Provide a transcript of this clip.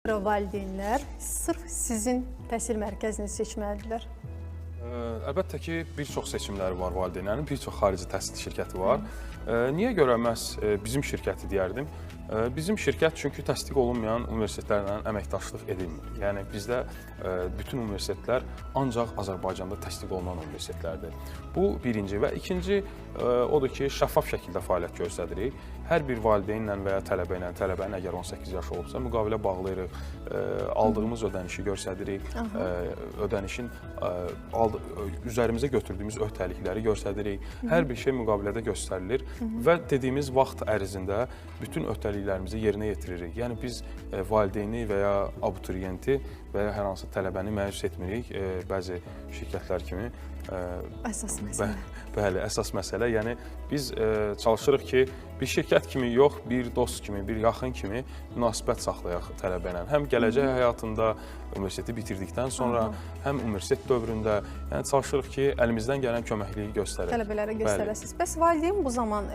Valideynlər sırf sizin təhsil mərkəzini seçməlidirlər? Əlbəttə ki, bir çox seçimləri var valideynlərin, bir çox xarici təhsil şirkəti var. Niyə görə məhz bizim şirkəti deyərdim? Bizim şirkət çünki təsdiq olunmayan universitetlərlə əməkdaşlıq edilmir. Yəni bizdə bütün universitetlər ancaq Azərbaycanda təsdiq olunan universitetlərdir. Bu birinci və ikinci odur ki, şəffaf şəkildə fəaliyyət göstəririk. Hər bir valideynlə və ya tələbənin əgər 18 yaşı olubsa, müqavilə bağlayırıq, aldığımız ödənişi göstəririk, ödənişin üzərimizə götürdüyümüz öhdəlikləri göstəririk. Hər bir şey müqavilədə göstərilir və dediyimiz vaxt ərzində bütün öhdəliklərimizi yerinə yetiririk. Yəni biz valideyni və ya abituriyenti və ya hər hansı tələbəni məyus etmirik. Bəzi şirkətlər kimi Əsas məsələ. Bəli, əsas məsələ. Yəni biz çalışırıq ki, bir şirkət kimi yox, bir dost kimi, bir yaxın kimi münasibət saxlayaq tələbə ilə. Həm gələcək həyatında universiteti bitirdikdən sonra, həm universitet dövründə, yəni çalışırıq ki, əlimizdən gələn köməkliyi göstərək. Tələbələrə göstərəsiniz. Bəs valideyn bu zaman